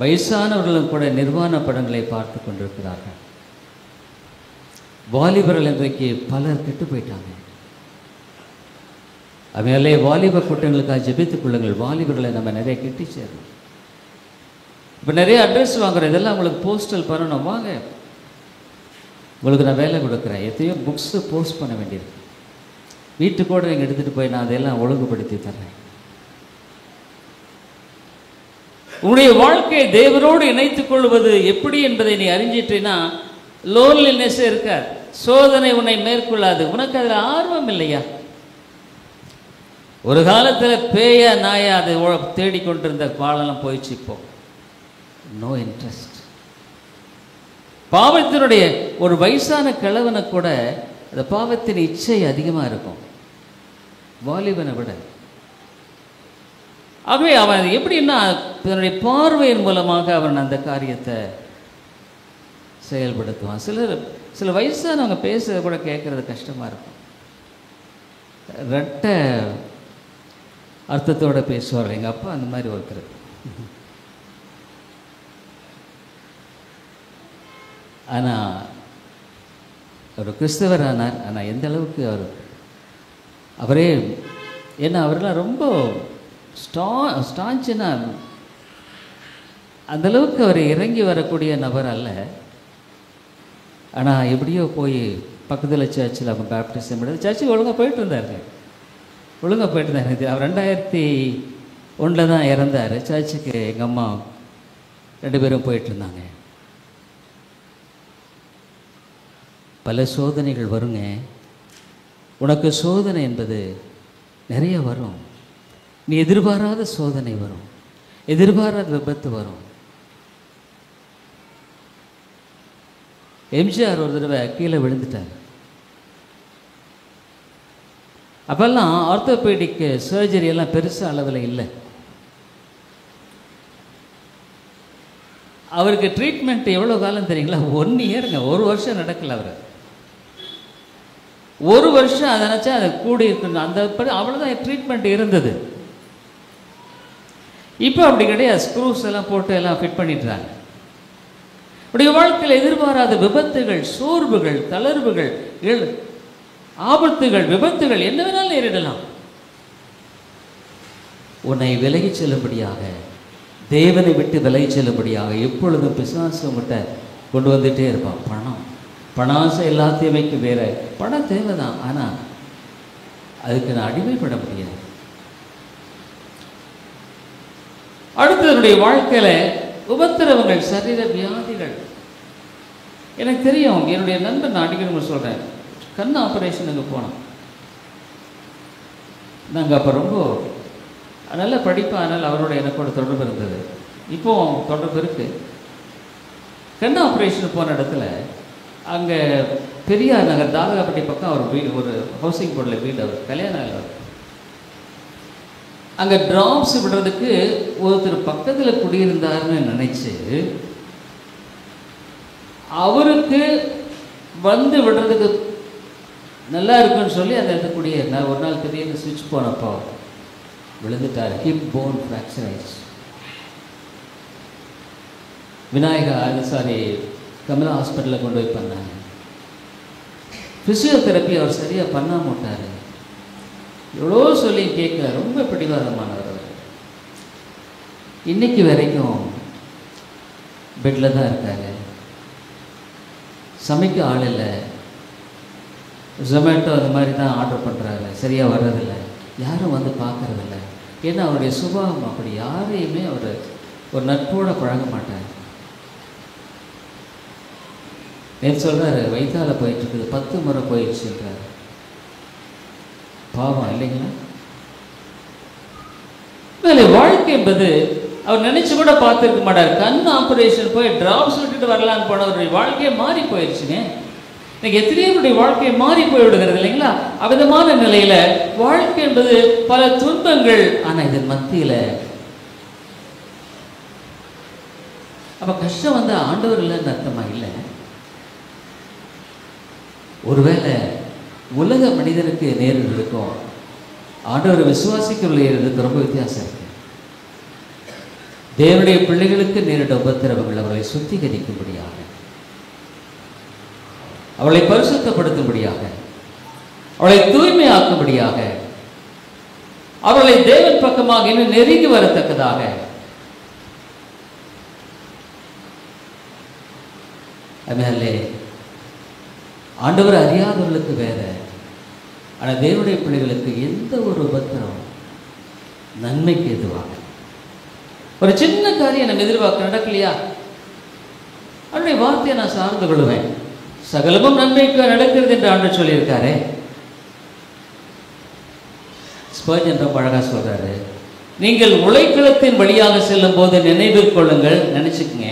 வயசானவர்களும் கூட நிர்வாண படங்களை பார்த்து கொண்டிருக்கிறார்கள். வாலிபர்கள் இன்றைக்கு பலர் கெட்டு போயிட்டாங்க. அவங்களே வாலிப கூட்டங்களுக்காக ஜெபித்துக் கொள்ளுங்கள். வாலிபர்களை நம்ம நிறைய கெட்டி சேரணும். இப்போ நிறைய அட்ரஸ் வாங்குறோம், இதெல்லாம் உங்களுக்கு போஸ்டல் பண்ணணும், வாங்க உங்களுக்கு நான் வேலை கொடுக்குறேன். எத்தையோ புக்ஸு போஸ்ட் பண்ண வேண்டியிருக்கு. வீட்டுக்கூட நீங்கள் எடுத்துகிட்டு போய் நான் அதையெல்லாம் ஒழுங்குபடுத்தி தர்றேன். உன்னுடைய வாழ்க்கையை தேவனோடு இணைத்துக் கொள்வது எப்படி என்பதை நீ அறிஞ்சிட்டீன்னா லோன்லினஸ் இருக்காது, சோதனை உன்னை மேற்கொள்ளாது. உனக்கு அதில் ஆர்வம் இல்லையா? ஒரு காலத்தில் பேயா நாயா அதை தேடிக்கொண்டிருந்த காலம் போயிடுச்சு. இப்போ நோ இன்ட்ரெஸ்ட். பாவத்தினுடைய ஒரு வயசான கிழவனை கூட அந்த பாவத்தின் இச்சை அதிகமாக இருக்கும் வாலிபனை விட. ஆகவே அவன் எப்படின்னா தன்னுடைய பார்வையின் மூலமாக அவன் அந்த காரியத்தை செயல்படுத்துவான். சில வயசானவங்க பேசுறத கூட கேட்கறது கஷ்டமாக இருக்கும். ரெட்ட அர்த்தத்தோடு பேசுவார்கள். எங்கள் அப்பா அந்த மாதிரி ஒருத்தர். ஆனால் ஒரு கிறிஸ்தவர் ஆனார். ஆனால் எந்த அளவுக்கு அவரே ஏன்னா அவரெல்லாம் ரொம்ப ஸ்டான்ச்சுன்னா அந்தளவுக்கு அவர் இறங்கி வரக்கூடிய நபர் அல்ல. ஆனால் எப்படியோ போய் பக்கத்தில் சர்ச்சில் அவங்க பேப்டிசம் எடுத்து சர்ச்சுக்கு ஒழுங்காக போயிட்டு இருந்தார். அவர் 2001 தான் இறந்தார். சர்ச்சுக்கு எங்கள் அம்மா 2 பேரும் போயிட்டு இருந்தாங்க. பல சோதனைகள் வருங்க. உனக்கு சோதனை என்பது நிறைய வரும். நீ எதிர்பாராத சோதனை வரும், எதிர்பாராத விபத்து வரும். எம்ஜிஆர் ஒரு தடவை கீழே விழுந்துட்டார். அப்பெல்லாம் ஆர்த்தோபெடிக் சர்ஜரி எல்லாம் பெருசாக அளவில் இல்லை. அவருக்கு ட்ரீட்மெண்ட் எவ்வளோ காலம் தெரியுங்களா? 1 இயருங்க. 1 வருஷம் நடக்கல. அவர் 1 வருஷம் அதை நினச்சா அதை கூடி இருக்கணும். அந்த படி அவ்வளோதான் ட்ரீட்மெண்ட் இருந்தது. இப்போ அப்படி கிடையாது. ஸ்க்ரூஸ் எல்லாம் போட்டு எல்லாம் ஃபிட் பண்ணிடுறாங்க. உடைய வாழ்க்கையில் எதிர்பாராத விபத்துகள், சோர்வுகள், தளர்வுகள், ஆபத்துகள், விபத்துகள் என்ன வேணாலும் நேரிடலாம். உன்னை விலகி செல்லும்படியாக, தேவனை விட்டு விலகி செல்லும்படியாக எப்பொழுதும் பிசாசு உங்கள்கிட்ட கொண்டு வந்துகிட்டே இருப்பான். பணாசை எல்லாத்தையுமைக்கு வேற பணம் தேவைதான். ஆனால் அதுக்கு நான் அடிமைப்பட முடியாது. அடுத்தவருடைய வாழ்க்கையில் உபத்திரவங்கள், சரீர வியாதிகள். எனக்கு தெரியும், என்னுடைய நண்பன் நான் அடிக்கடி சொல்கிறேன், கண் ஆப்ரேஷனுக்கு போனோம். நாங்கள் அப்போ ரொம்ப நல்ல படிப்பாக, அதனால் அவரோட எனக்கோட தொடர்பு இருந்தது. இப்போ தொடர்பு இருக்குது. கண் ஆப்ரேஷன் போன இடத்துல அங்கே பெரியார் நகர் தாதகாப்பட்டி பக்கம் அவர் வீடு, ஒரு ஹவுசிங் போர்டில் வீடு, அவர் கல்யாணம் ஆகல. அங்கே ட்ராப்ஸ் விடுறதுக்கு ஒருத்தர் பக்கத்தில் குடியிருந்தாருன்னு நினச்சி அவருக்கு வந்து விடுறதுக்கு நல்லா இருக்குன்னு சொல்லி அந்த இடத்துல குடியேறினார். ஒரு நாள் திடீர்னு சுவிட்ச் போனப்போ விழுந்துட்டார். ஹிப் போன் ஃப்ராக்சர் ஆயிடுச்சு. கமலா ஹாஸ்பிட்டலில் கொண்டு போய் பண்ணாங்க. ஃபிசியோதெரப்பி அவர் சரியாக பண்ணாம விட்டார். எவ்வளோ சொல்லி கேட்கல, ரொம்ப பிடிவாதமானவர் அவர். இன்னைக்கு வரைக்கும் பெட்டில் தான் இருக்காங்க. சமைக்க ஆள் இல்லை, ஜொமேட்டோ அந்த மாதிரி தான் ஆர்டர் பண்ணுறாங்க, சரியாக வர்றதில்லை, யாரும் வந்து பார்க்கறதில்ல. ஏன்னா அவருடைய சுபாவம் அப்படி, யாரையுமே அவர் ஒரு நட்போடு பழக மாட்டார். நேற்று சொல்கிறாரு, வயிற்றால போயிட்டுருக்குது, 10 முறை போயிடுச்சுன்றார். பாவம் இல்லைங்களா? இல்லை, வாழ்க்கை என்பது அவர் நினைச்சு கூட பார்த்துருக்க மாட்டார். கண் ஆப்ரேஷன் போய் டிராப்ஸ் விட்டுட்டு வரலான்னு போனவருடைய வாழ்க்கையை மாறி போயிடுச்சுங்க. இன்னைக்கு எத்தனையோருடைய வாழ்க்கையை மாறி போய்விடுகிறது இல்லைங்களா? அவ்விதமான நிலையில வாழ்க்கை என்பது பல துன்பங்கள். ஆனா இதன் மத்தியில அப்ப கஷ்டம் வந்து ஆண்டவர் இல்லைன்னு அர்த்தமா? இல்லை. ஒருவேளை உலக மனிதனுக்கு நேரில் இருக்கும், ஆண்டவர் விசுவாசிக்கிறதுக்கு ரொம்ப வித்தியாசம் இருக்கு. தேவனுடைய பிள்ளைகளுக்கு நேரிட உபத்திரவங்கள் அவர்களை சுத்திகரிக்கும்படியாக, அவளை பரிசுத்தப்படுத்தும்படியாக, அவளை தூய்மையாக்கும்படியாக, அவர்களை தேவன் பக்கமாக இன்னும் நெருங்கி வரத்தக்கதாக அதனாலே ஆண்டவர் அறியாதவர்களுக்கு வேற, ஆனால் தேவனுடைய பிள்ளைகளுக்கு எந்த ஒரு உபத்திரம் நன்மைக்கு எதுவாக. ஒரு சின்ன காரியம் நம்ம எதிர்பார்க்க நடக்கலையா, அவருடைய வார்த்தையை நான் சார்ந்து கொள்வேன். சகலமும் நன்மைக்கு நடக்கிறது என்று ஆண்டவர் சொல்லியிருக்காரு. ஸ்பர்ஜன் ரொம்ப அழகா சொல்றாரு, நீங்கள் உழைக்களத்தின் வழியாக செல்லும் போது நினைவில் கொள்ளுங்கள், நினைச்சுக்குங்க,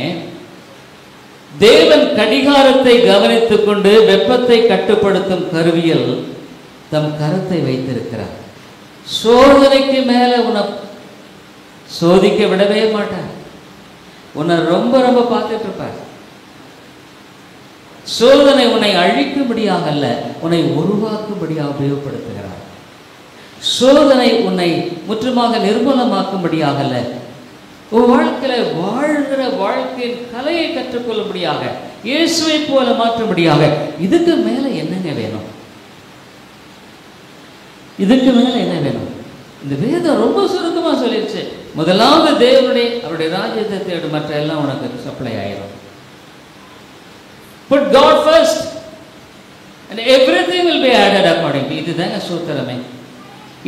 தேவன் கடிகாரத்தை கவனித்துக் கொண்டு வெப்பத்தை கட்டுப்படுத்தும் கருவியில் தம் கரத்தை வைத்திருக்கிறார். சோதனைக்கு மேல உன்னை சோதிக்க விடவே மாட்டார். உன்னை ரொம்ப ரொம்ப பார்த்துட்டு இருப்பார். சோதனை உன்னை அழிக்கும்படியாக அல்ல, உன்னை உருவாக்கும்படியாக உபயோகப்படுத்துகிறார். சோதனை உன்னை முற்றுமாக நிர்மூலமாக்கும்படியாக அல்ல, உன் வாழ்க்கையில வாழ்கிற வாழ்க்கையின் கலையை கற்றுக்கொள்ளும்படியாக, இயேசுவை போல மாற்றும்படியாக. இதுக்கு மேல என்னங்க வேணும்? இதுக்கு மேல என்ன வேணும்? இந்த வேதம் ரொம்ப சுருக்கமா சொல்லிடுச்சு. முதலாவது தேவனுடைய அவருடைய ராஜ்யத்தை தேடு, மற்ற எல்லாம் உனக்கு சப்ளை ஆயிடும். Put God first and everything will be added accordingly. இதுதாங்க சூத்திரமே.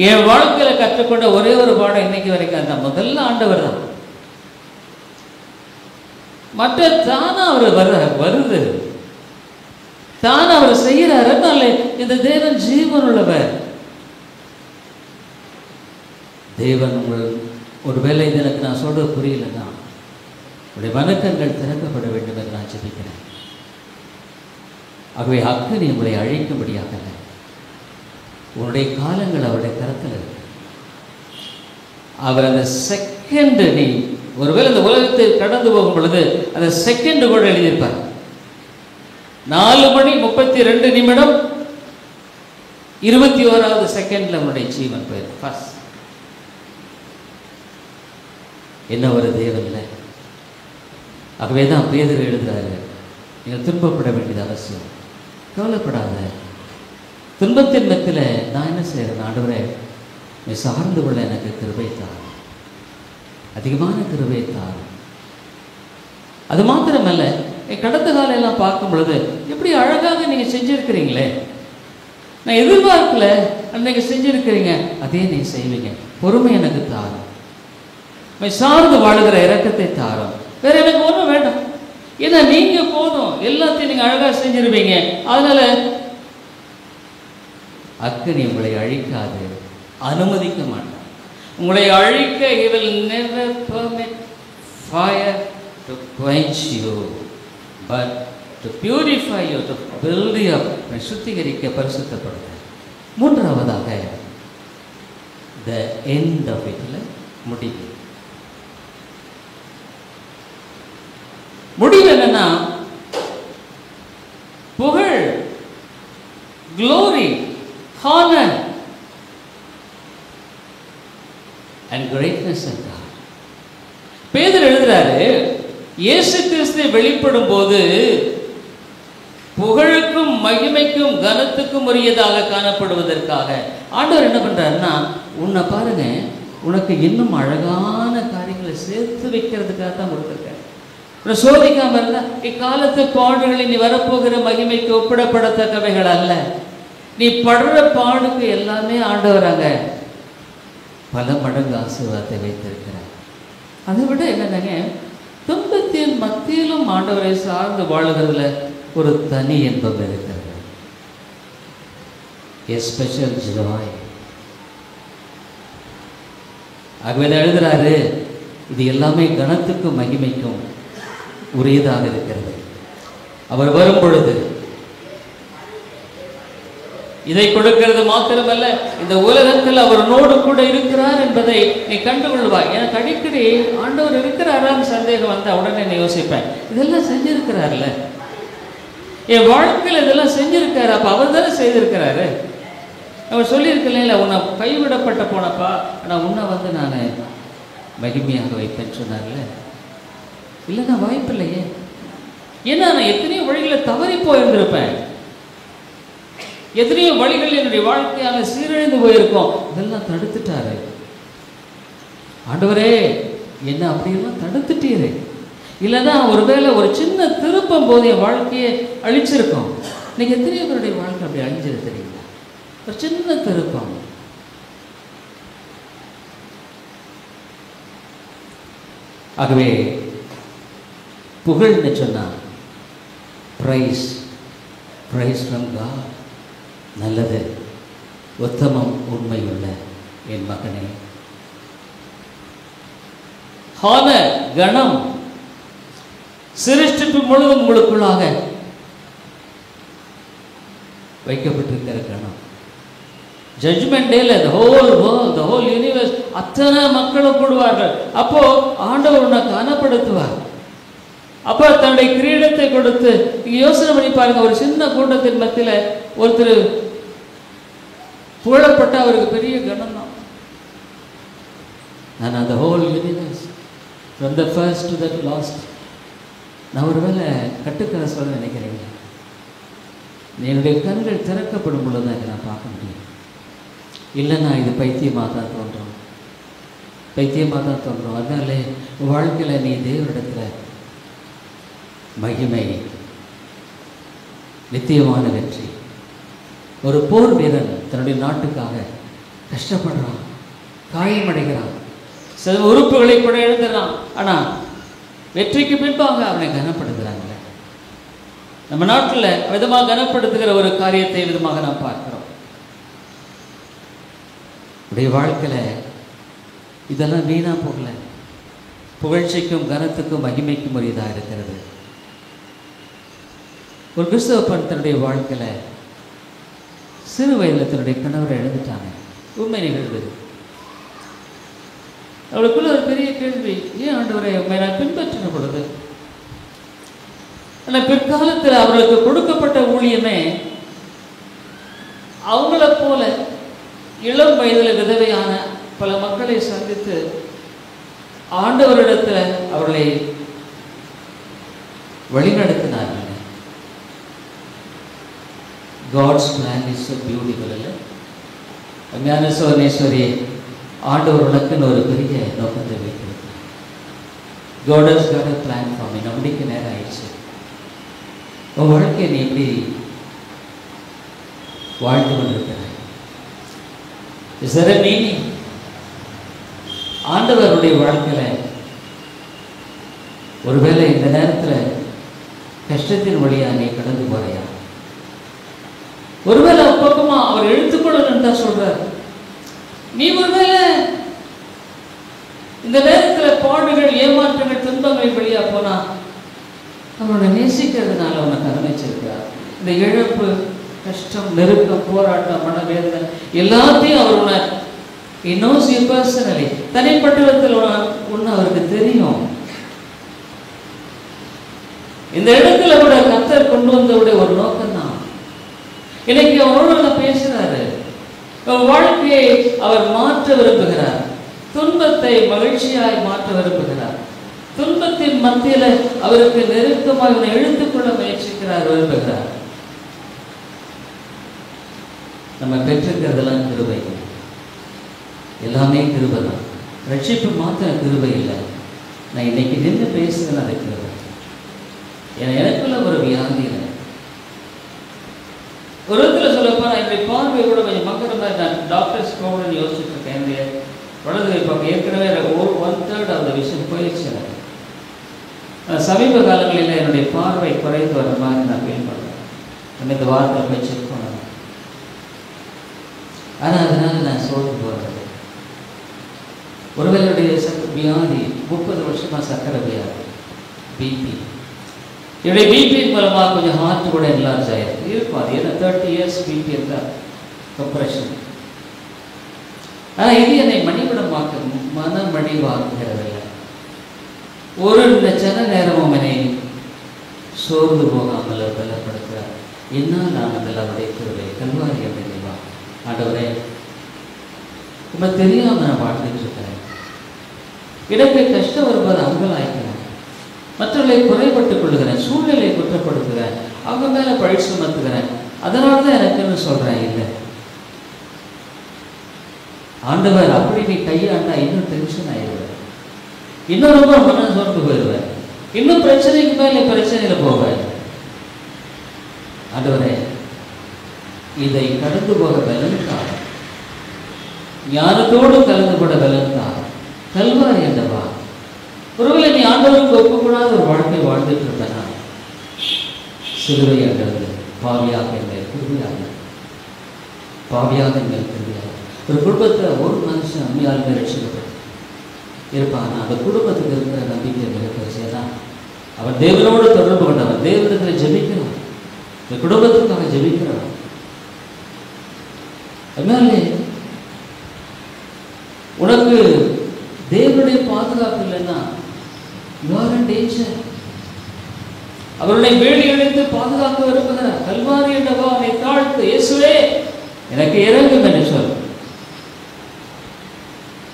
என் வாழ்க்கையில கற்றுக்கொண்ட ஒரே ஒரு பாடம் இன்னைக்கு வரைக்கும் அந்த முதல்ல ஆண்டவர் தான். மற்ற தானா அவர் வருது, தானா அவர் செய்யறாரு. இந்த தேவன் ஜீவன் உள்ளவர். தேவன் உங்கள் ஒருவேளை இது எனக்கு நான் சொல்றது புரியலன்னா உடைய வணக்கங்கள் திறக்கப்பட வேண்டும் என்று நான் ஜெபிக்கிறேன். ஆகவே அக்கினி உங்களை அழிக்கும்படியாக உன்னுடைய காலங்கள் அவருடைய கரத்தில் இருக்கு. அவர் அந்த செகண்ட், நீ ஒருவேளை இந்த உலகத்தை கடந்து போகும் பொழுது அந்த செகண்ட் கூட எழுதியிருப்பார். 4:32 21வது செகண்ட்ல உன்னுடைய ஜீவன் போயிடும். ஃபர்ஸ்ட் என்ன ஒரு தேவன் இல்லை. ஆகவே தான் பேதுரு எழுதுறாரு, நீங்கள் துன்பப்பட வேண்டியது அவசியம், கவலைப்படாத. துன்பத்தின் மத்தியில் நான் என்ன செய்கிறேன், ஆண்டவரே நீ சார்ந்து கொள்ள எனக்கு கிருபை தார், அதிகமான கிருபை தார். அது மாத்திரமல்ல, கடந்த காலம் எல்லாம் பார்க்கும் பொழுது எப்படி அழகாக நீங்கள் செஞ்சுருக்கிறீங்களே, நான் எதிர்பார்க்கல, நீங்கள் செஞ்சுருக்கிறீங்க, அதே நீ செய்வீங்க. பொறுமை எனக்கு தாரும், சார்ந்து வாழுகிற இரக்கத்தை தாரும். வேற எனக்கு ஒன்றும் வேண்டாம், ஏன்னா நீங்க போதும், எல்லாத்தையும் நீங்க அழகா செஞ்சிருவீங்க. அதனால அக்கினி உங்களை அழிக்காது, அனுமதிக்க மாட்டார். உங்களை அழிக்க he will never permit fire to quench you but to purify you, to build you up, சுத்திகரிக்க, பரிசுத்தப்படுத்த. மூன்றாவதாக the end of it, முடிவு. முடிவு என்னன்னா புகழ், glory, honor and greatness of God. பேதுரு எழுதுறாரு, இயேசு கிறிஸ்து வெளிப்படும் போது புகழுக்கும் மகிமைக்கும் கனத்துக்கும் உரியதாக காணப்படுவதற்காக ஆண்டவர் என்ன பண்றாருன்னா, உன்னை பாருங்க, உனக்கு இன்னும் அழகான காரியங்களை சேர்த்து வைக்கிறதுக்காக தான் கொடுத்துருக்காரு. சோதிக்காம இருந்தா இக்காலத்து பாடுகளை நீ வரப்போகிற மகிமைக்கு ஒப்பிடப்படத்தக்கவைகள் அல்ல. நீ படுற பாடுக்கு எல்லாமே ஆண்டவராக பல மடங்கு ஆசீர்வாதத்தை வைத்திருக்கிறார். அதை விட என்னங்க, துன்பத்தின் மத்தியிலும் ஆண்டவரை சார்ந்து வாழுகிறதுல ஒரு தனி இன்பம் இருக்கிறது. A special joy. ஆகவே எழுதுறாரு, இது எல்லாமே கனத்துக்கும் மகிமைக்கும் உரியதாக இருக்கிறது. அவர் வரும் பொழுது இதை கொடுக்கிறது மாத்திரமல்ல, இந்த உலகத்தில் அவரோடு கூட இருக்கிறார் என்பதை நீ கண்டுகொள்வாய். எனக்கு அடிக்கடி ஆண்டவர் இருக்கிறாரான்னு சந்தேகம் வந்தா உடனே நீ யோசிப்பேன், இதெல்லாம் செஞ்சிருக்கிறார்ல, என் வாழ்க்கையில் இதெல்லாம் செஞ்சிருக்காரு, அப்ப அவர் தானே செய்திருக்கிறாரு. அவர் சொல்லியிருக்கல, உன்னை கைவிடப்பட்ட போனப்பா, ஆனால் உன்னை நான் மகிமையாக வைப்பேன்னு சொன்னார்ல. இல்லைன்னா வாய்ப்பு இல்லையே. ஏன்னா நான் எத்தனையோ வழிகளை தவறி போயிருந்திருப்பேன், எத்தனையோ வழிகள் என்னுடைய வாழ்க்கையாக சீரழிந்து போயிருக்கோம். இதெல்லாம் தடுத்துட்டாரு ஆண்டவரே, என்ன அப்படியெல்லாம் தடுத்துட்டீரு. இல்லைன்னா ஒருவேளை ஒரு சின்ன திருப்பம் போது என் வாழ்க்கையை அழிச்சிருக்கோம். இன்னைக்கு எத்தனையோ பேருடைய வாழ்க்கை அப்படி அழிஞ்சது தெரியுங்களா? ஒரு சின்ன திருப்பம். ஆகவே புகழ்னு சொன்னா பிரைஸ், பிரைஸ் ஃப்ரம் காட். நல்லது, உத்தமம், உண்மையுள்ள என் மகனே. ஹானர், கணம், சிருஷ்டிப்பு முழுவதும் உங்களுக்குள்ளாக வைக்கப்பட்டிருக்கிற கணம். ஜட்ஜ்மெண்ட் டேல the whole world, the whole universe, அத்தனை மக்களும் கூடுவார்கள். அப்போ ஆண்டவர் உன்னை கனப்படுத்துவார். அப்போ தன்னுடைய கிரீடத்தை கொடுத்து, யோசனை பண்ணி பாருங்க, ஒரு சின்ன கூட்டத்தின் மத்தியில் ஒருத்தர் புகழப்பட்ட அவருக்கு பெரிய கணம் தான். நான் அந்த whole universe from the first to the last. நான் ஒருவேளை கட்டுக்கதை சொல்ல நினைக்கிறேன், என்னுடைய கண்கள் திறக்கப்படும் பொழுது தான் இதை நான் பார்க்க முடியும். இல்லைன்னா இது பைத்தியமாக தான் தோன்றும், பைத்தியமாக தான் தோன்றும். அதனால வாழ்க்கையில் நீ தேவனிடத்தில் மகிமை, நித்தியமான வெற்றி. ஒரு போர் வீரன் தன்னுடைய நாட்டுக்காக கஷ்டப்படுறான், காயமடைகிறான், சில உறுப்புகளை கூட எழுதுறான். ஆனால் வெற்றிக்கு பின்பாக அவனை கனப்படுத்துகிறாங்க. நம்ம நாட்டில் விதமாக கனப்படுத்துகிற ஒரு காரியத்தை விதமாக நாம் பார்க்கிறோம். உடைய வாழ்க்கையில் இதெல்லாம் வீணா போகல, புகழ்ச்சிக்கும் கனத்துக்கும் மகிமைக்கும் உரியதாக இருக்கிறது. ஒரு கிறிஸ்தவ பெண் தன்னுடைய வாழ்க்கையில் சிறு வயதில் தன்னுடைய கணவரை எழுந்துட்டாங்க. உண்மை நிகழ்வு. அவளுக்குள்ள ஒரு பெரிய கேள்வி, ஏன் ஆண்டவரை உண்மை நான் பின்பற்றின பொழுது? ஆனால் பிற்காலத்தில் அவர்களுக்கு கொடுக்கப்பட்ட ஊழியமே அவங்கள போல இளம் வயதில் விதவையான பல மக்களை சந்தித்து ஆண்டவரிடத்தில் அவர்களை வழிநடத்தினார்கள். God's plan is so beautiful. இல்லை ஞான சோனேஸ்வரி, ஆண்டவர் உனக்குன்னு ஒரு பெரிய நோக்கத்தை வைத்திருக்கிறார். God has got a plan for me. நம்பிக்கை நேரம் ஆயிடுச்சு. உன் வாழ்க்கையை நீ எப்படி வாழ்ந்து கொண்டிருக்கிறாய்? Is there a meaning? ஆண்டவருடைய வாழ்க்கையில் ஒருவேளை இந்த நேரத்தில் கஷ்டத்தின் வழியாக நீ கடந்து போறியா? ஒருவேளை அப்பக்கமா அவர் எழுத்துக்கொள்ளணும் தான் சொல்றார். நீ ஒருவேளை இந்த நேரத்தில் பாடுகள், ஏமாற்றங்கள், துன்பங்கள் வழியா போனா அவனை நேசிக்கிறதுனால அவனை கவனிச்சிருக்கிறார். இந்த இழப்பு, கஷ்டம், நெருக்கம், போராட்டம், மனவேதனை எல்லாத்தையும் அவர் உன்னை இன்னும் பர்சனலி தனிப்பட்ட விதத்தில் ஒன்று அவருக்கு தெரியும். இந்த இடத்துல கூட கர்த்தர் கொண்டு வந்தவுடைய ஒரு நோக்கம் தான். இன்னைக்கு அவரோட பேசுறாரு. வாழ்க்கையை அவர் மாற்ற விரும்புகிறார். துன்பத்தை மகிழ்ச்சியாய் மாற்ற விரும்புகிறார். துன்பத்தின் மத்தியில அவருக்கு நெருக்கமாக இழுத்துக்கொள்ள முயற்சிக்கிறார், விரும்புகிறார். நம்ம பெற்றிருக்கிறதெல்லாம் கிருபை, எல்லாமே கிருபை தான். ரட்சிப்பு மாத்திரம் கிருபை இல்லை. நான் இன்னைக்கு நின்று பேசுகிறேன், அது கிருபை. ஏன்னா எனக்குள்ள ஒரு வியாதி இல்லை. ஒரு விதத்தில் சொல்லப்போ நான் என்னுடைய பார்வை கூட கொஞ்சம் மக்கள் மாதிரி நான் டாக்டர்ஸ் போகணும்னு யோசிச்சுட்டு இருக்கேன். என்னுடைய வலது பக்கம் ஏற்கனவே 1/3 அந்த விஷயம் போயிடுச்சு எனக்கு. சமீப காலங்களில் என்னுடைய பார்வை குறைந்து வர மாதிரி நான் ஃபீல் பண்ணுறேன். நம்ம இந்த வாரத்தில் போய் செக் பண்ணணும். ஆனால் அதனால் நான் சோர்ந்து போகிறது. ஒருவேளுடைய வியாதி 30 வருஷமாக சர்க்கரை வியாதி, பிபி. என்னுடைய பிபியின் மூலமாக கொஞ்சம் ஹார்ட் கூட என்லார்ஜ் ஆகிருக்கு இருக்கும். அது ஏன்னா 30 years பிபி இருந்தால் கம்ப்ரெஷன். ஆனால் இது என்னை மணிபடமாக்க மனமடிவாக்குகிறதில்லை. ஒரு சில நேரமும் என்னை சோர்ந்து போகாமல் பலப்படுத்துகிறார். என்னால் நான் அதில் அவருடைய கிருபை, கல்வாரி அப்படின்னா ஆண்டவரே உண்மை தெரியாமல் நான் வாழ்ந்துட்டு இருக்கிறேன். எனக்கு கஷ்டம் வரும்போது அங்கலாய்க்கிறேன், மற்றவர்களை குறைபட்டுக் கொள்ளுகிறேன், சூழ்நிலையை குற்றப்படுத்துகிறேன், அவங்க மேலே பழி சுமத்துகிறேன். அதனால தான் எனக்குன்னு சொல்கிறேன். இல்லை ஆண்டவர், அப்படி நீ கையாண்டா இன்னும் டென்ஷன் ஆயிடுவேன், இன்னும் ரொம்ப மன சோர்ந்து போயிடுவேன், இன்னும் பிரச்சனைக்கு மேலே பிரச்சனையில் போவேன். ஆண்டவரே இதை கடந்து போக பலனுக்காக, ஞானத்தோடு கலந்து போட பலனுக்காக கல்வாரி என்றவா. ஒருவேளை நீ ஆண்டவருக்கு ஒப்புக்கூடாத ஒரு வாழ்க்கை வாழ்ந்துட்டு இருப்பேனா, சிலுவை என்றது பாவியாக எங்கள் கிருபையாக, பாவியாக எங்கள் கிருபையாக. ஒரு குடும்பத்தில் ஒரு மனுஷன் உண்மையாலுமே ரட்சிக்கப்பட்டு இருப்பான். அந்த குடும்பத்துக்கு இருக்கிற நம்பிக்கை மிக பெருசாதான். அவன் தேவனோடு தொடர்பு கொண்டவன், தேவனிடத்தில் ஜெபிக்கிறான், இந்த குடும்பத்துக்காக ஜெபிக்கிறான். அதனாலே உனக்கு தேவனுடைய பாதுகாப்பு இல்லைன்னா அவருடைய வேலி அழைத்து பாதுகாக்க விரும்புகிறார். கல்வாரி என்றவா அவனை தாழ்த்து, இயேசுவே எனக்கு இறங்கும் என்று சொல்.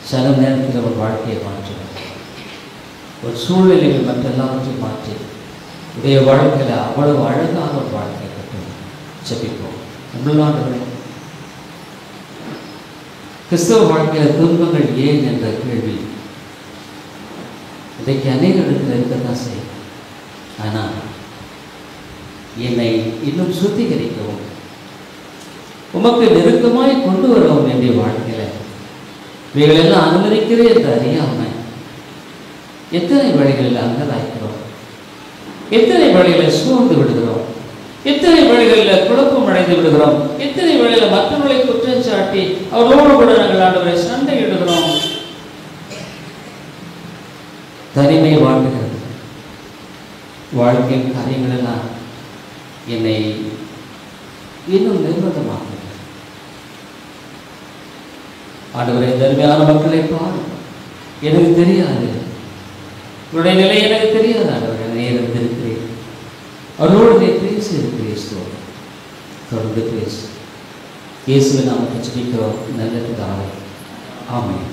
சில நேரத்தில் ஒரு வாழ்க்கையை மாற்றுவார், ஒரு சூழ்நிலைகள் மற்றெல்லாவற்றையும் மாற்றி உடைய வாழ்க்கையில் அவ்வளவு அழகான ஒரு வாழ்க்கையை கட்டும். ஜெபிப்போம். நம்மளாண்டவரே, கிறிஸ்தவ வாழ்க்கையில் துன்பங்கள் ஏன் என்ற கேள்வி இன்றைக்கு அநேகர்களுக்கு இருக்கத்தான் செய்யும். ஆனால் என்னை இன்னும் சுத்திகரிக்கவும் உமக்கு நெருக்கமாய் கொண்டு வரவும் என்னுடைய வாழ்க்கையில் இவைகளெல்லாம் அனுமதிக்கிறேன் என்று அறியாமல் எத்தனை வழிகளில் அங்கலாய்க்கிறோம், எத்தனை வழிகளில் சூழ்ந்து விடுகிறோம், எத்தனை வழிகளில் குழப்பம் அடைந்து விடுகிறோம், எத்தனை வழியில் மற்றவர்களை குற்றம் சாட்டி அவர்களோடு கூட நாங்கள் ஆண்டவரை சண்டையிடுகிறோம். தனிமை வாழ்கிறது. வாழ்க்கையின் காரியங்களெல்லாம் என்னை இன்னும் நிர்பந்தமாகும். ஆண்டவரை தர்மையான மக்களை பாரு, எனக்கு தெரியாது, உங்களுடைய நிலை எனக்கு தெரியாது. ஆண்டவரை நேரம் இருக்கிறேன், அவரோடு நீ பேசி இருக்கிறேன். தொடர்ந்து பேசு. இயேசுவை நாம் ஜெபிக்கிறோம். நல்ல பிதாவே, ஆமென்.